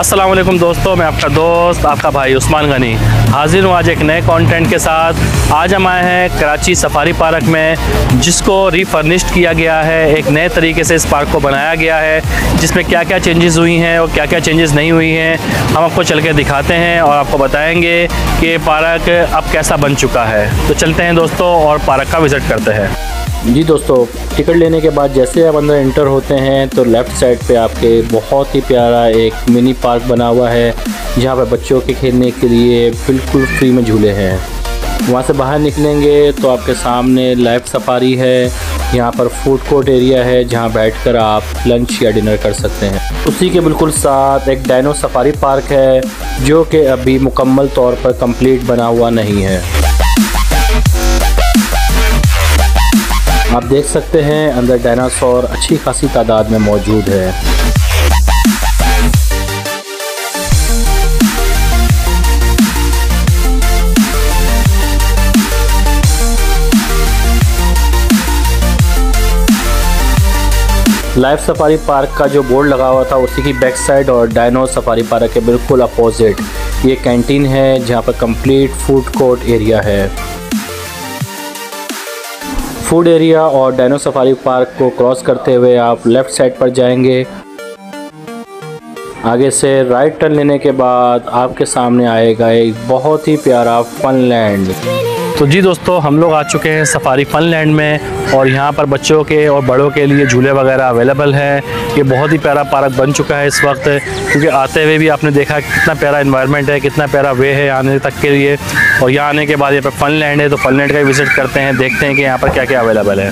अस्सलाम वालेकुम दोस्तों, मैं आपका दोस्त आपका भाई उस्मान गनी हाजिर हूँ आज एक नए कंटेंट के साथ। आज हम आए हैं कराची सफारी पार्क में, जिसको रिफर्निश्ड किया गया है। एक नए तरीके से इस पार्क को बनाया गया है, जिसमें क्या क्या चेंजेस हुई हैं और क्या क्या चेंजेस नहीं हुई हैं हम आपको चल के दिखाते हैं और आपको बताएंगे कि पार्क अब कैसा बन चुका है। तो चलते हैं दोस्तों और पार्क का विज़िट करते हैं। जी दोस्तों, टिकट लेने के बाद जैसे आप अंदर एंटर होते हैं तो लेफ़्ट साइड पे आपके बहुत ही प्यारा एक मिनी पार्क बना हुआ है, जहाँ पर बच्चों के खेलने के लिए बिल्कुल फ्री में झूले हैं। वहाँ से बाहर निकलेंगे तो आपके सामने लाइव सफारी है। यहाँ पर फूड कोर्ट एरिया है, जहाँ बैठकर आप लंच या डिनर कर सकते हैं। उसी के बिल्कुल साथ एक डायनो सफारी पार्क है, जो कि अभी मुकम्मल तौर पर कंप्लीट बना हुआ नहीं है। आप देख सकते हैं अंदर डायनासोर अच्छी खासी तादाद में मौजूद है। लाइव सफारी पार्क का जो बोर्ड लगा हुआ था उसी की बैक साइड और डायनो सफारी पार्क के बिल्कुल अपोजिट ये कैंटीन है, जहां पर कंप्लीट फूड कोर्ट एरिया है। फूड एरिया और डायनो सफारी पार्क को क्रॉस करते हुए आप लेफ़्ट साइड पर जाएंगे। आगे से राइट टर्न लेने के बाद आपके सामने आएगा एक बहुत ही प्यारा फन लैंड। तो जी दोस्तों, हम लोग आ चुके हैं सफारी फन लैंड में और यहाँ पर बच्चों के और बड़ों के लिए झूले वगैरह अवेलेबल है। ये बहुत ही प्यारा पार्क बन चुका है इस वक्त, क्योंकि आते हुए भी आपने देखा कितना प्यारा एनवायरनमेंट है, कितना प्यारा वे है आने तक के लिए। और यहाँ आने के बाद यहाँ पर फन लैंड है, तो फन लैंड का विज़िट करते हैं, देखते हैं कि यहाँ पर क्या क्या अवेलेबल है।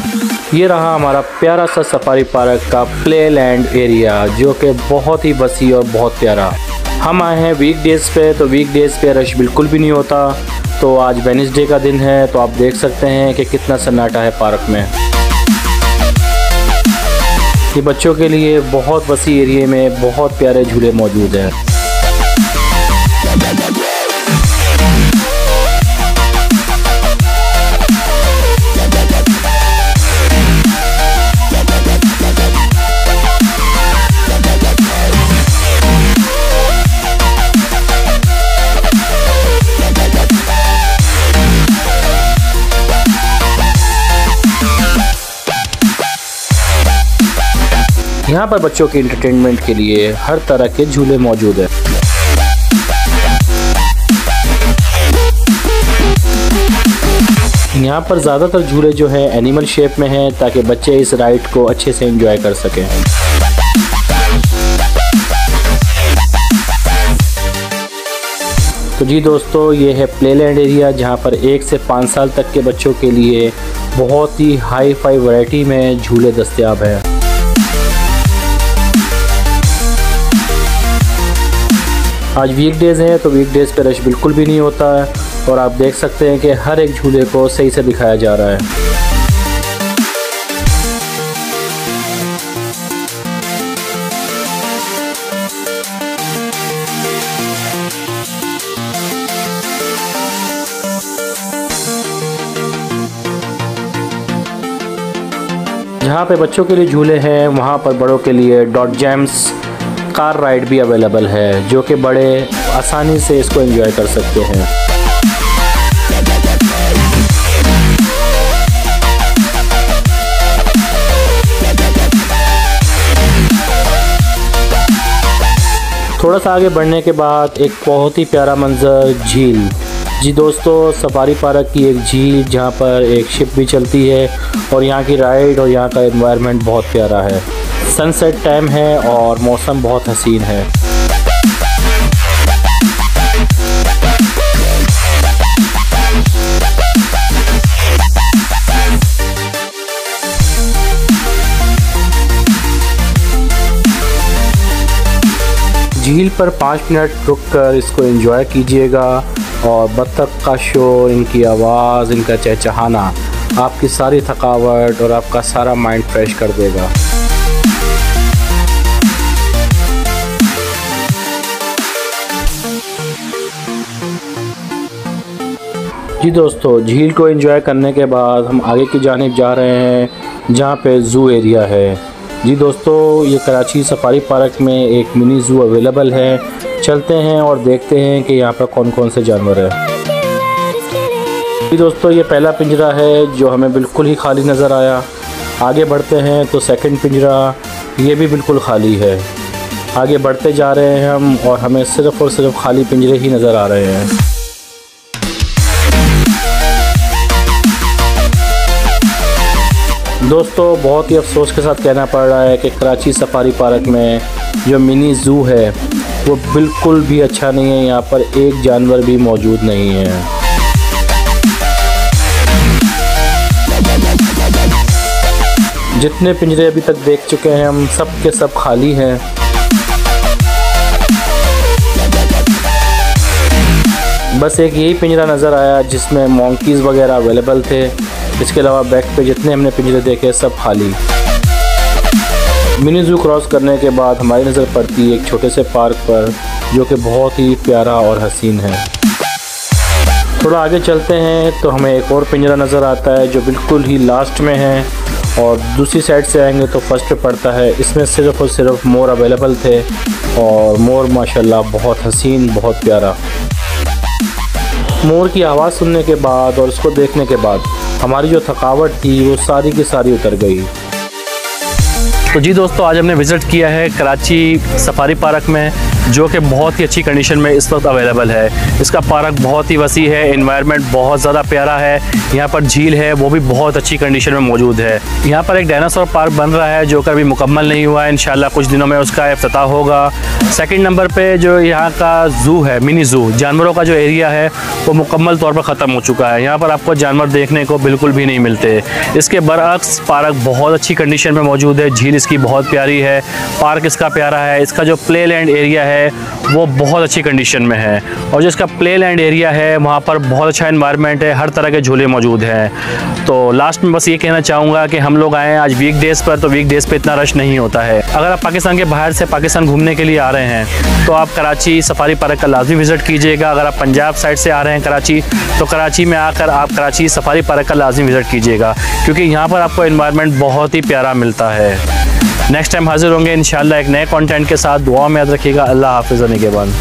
ये रहा हमारा प्यारा सा सफारी पार्क का प्ले लैंड एरिया, जो कि बहुत ही वसी और बहुत प्यारा। हम आए हैं वीकडेज़ पे, तो वीकडेज़ पे रश बिल्कुल भी नहीं होता। तो आज वेडनेसडे का दिन है, तो आप देख सकते हैं कि कितना सन्नाटा है पार्क में। ये बच्चों के लिए बहुत वसी एरिया में बहुत प्यारे झूले मौजूद हैं। यहाँ पर बच्चों के एंटरटेनमेंट के लिए हर तरह के झूले मौजूद हैं। यहाँ पर ज़्यादातर झूले जो हैं एनिमल शेप में हैं, ताकि बच्चे इस राइड को अच्छे से एंजॉय कर सकें। तो जी दोस्तों, ये है प्ले लैंड एरिया, जहाँ पर 1 से 5 साल तक के बच्चों के लिए बहुत ही हाई फाई वैरायटी में झूले दस्तयाब हैं। आज वीकडेज़ हैं, तो वीकडेज़ पे रश बिल्कुल भी नहीं होता है और आप देख सकते हैं कि हर एक झूले को सही से दिखाया जा रहा है। जहाँ पे बच्चों के लिए झूले हैं, वहाँ पर बड़ों के लिए डॉट जेम्स कार राइड भी अवेलेबल है, जो कि बड़े आसानी से इसको एंजॉय कर सकते हैं। थोड़ा सा आगे बढ़ने के बाद एक बहुत ही प्यारा मंजर झील। जी दोस्तों, सफारी पार्क की एक झील, जहाँ पर एक शिप भी चलती है और यहाँ की राइड और यहाँ का एनवायरनमेंट बहुत प्यारा है। सनसेट टाइम है और मौसम बहुत हसीन है। झील पर 5 मिनट रुककर इसको एंजॉय कीजिएगा और बत्तख का शोर, इनकी आवाज़, इनका चहचहाना आपकी सारी थकावट और आपका सारा माइंड फ्रेश कर देगा। जी दोस्तों, झील को एंजॉय करने के बाद हम आगे की जानिब जा रहे हैं, जहाँ पे ज़ू एरिया है। जी दोस्तों, ये कराची सफारी पार्क में एक मिनी ज़ू अवेलेबल है। चलते हैं और देखते हैं कि यहाँ पर कौन कौन से जानवर हैं। जी दोस्तों, ये पहला पिंजरा है जो हमें बिल्कुल ही खाली नज़र आया। आगे बढ़ते हैं तो सेकंड पिंजरा, ये भी बिल्कुल खाली है। आगे बढ़ते जा रहे हैं हम और हमें सिर्फ़ और सिर्फ खाली पिंजरे ही नज़र आ रहे हैं। दोस्तों, बहुत ही अफसोस के साथ कहना पड़ रहा है कि कराची सफारी पार्क में जो मिनी ज़ू है वो बिल्कुल भी अच्छा नहीं है। यहाँ पर एक जानवर भी मौजूद नहीं है। जितने पिंजरे अभी तक देख चुके हैं हम, सब के सब खाली हैं। बस एक यही पिंजरा नज़र आया जिसमें मॉन्कीज़ वगैरह अवेलेबल थे। इसके अलावा बैक पे जितने हमने पिंजरे देखे सब खाली। मिनी ज़ू क्रॉस करने के बाद हमारी नज़र पड़ती है एक छोटे से पार्क पर जो कि बहुत ही प्यारा और हसीन है। थोड़ा आगे चलते हैं तो हमें एक और पिंजरा नज़र आता है जो बिल्कुल ही लास्ट में है और दूसरी साइड से आएंगे तो फर्स्ट पे पड़ता है। इसमें सिर्फ़ और सिर्फ मोर अवेलेबल थे और मोर माशाल्लाह बहुत हसीन, बहुत प्यारा। मोर की आवाज़ सुनने के बाद और उसको देखने के बाद हमारी जो थकावट थी वो सारी की सारी उतर गई। तो जी दोस्तों, आज हमने विज़िट किया है कराची सफारी पार्क में जो कि बहुत ही अच्छी कंडीशन में इस वक्त अवेलेबल है। इसका पार्क बहुत ही वसी है, एनवायरनमेंट बहुत ज़्यादा प्यारा है। यहाँ पर झील है वो भी बहुत अच्छी कंडीशन में मौजूद है। यहाँ पर एक डायनासोर पार्क बन रहा है जो कि अभी मुकम्मल नहीं हुआ है। इंशाल्लाह कुछ दिनों में उसका इफ्तिताह होगा। सेकंड नंबर पे जो यहाँ का ज़ू है, मिनी ज़ू, जानवरों का जो एरिया है वो मुकम्मल तौर पर ख़त्म हो चुका है। यहाँ पर आपको जानवर देखने को बिल्कुल भी नहीं मिलते। इसके बरअक्स पार्क बहुत अच्छी कंडीशन में मौजूद है। झील इसकी बहुत प्यारी है, पार्क इसका प्यारा है। इसका जो प्ले लैंड एरिया है वो बहुत अच्छी कंडीशन में है और जो इसका प्ले लैंड एरिया है वहाँ पर बहुत अच्छा एनवायरनमेंट है, हर तरह के झूले मौजूद हैं। तो लास्ट में बस ये कहना चाहूँगा कि हम लोग आए हैं आज वीक डेज़ पर, तो वीक डेज़ पे इतना रश नहीं होता है। अगर आप पाकिस्तान के बाहर से पाकिस्तान घूमने के लिए आ रहे हैं तो आप कराची सफारी पार्क का लाजमी विज़िट कीजिएगा। अगर आप पंजाब साइड से आ रहे हैं कराची, तो कराची में आकर आप कराची सफारी पार्क का लाजमी विज़िट कीजिएगा क्योंकि यहाँ पर आपको एनवायरनमेंट बहुत ही प्यारा मिलता है। नेक्स्ट टाइम हाजिर होंगे इंशाल्लाह एक नए कंटेंट के साथ। दुआ में याद रखिएगा। अल्लाह हाफ़िज़। के बाद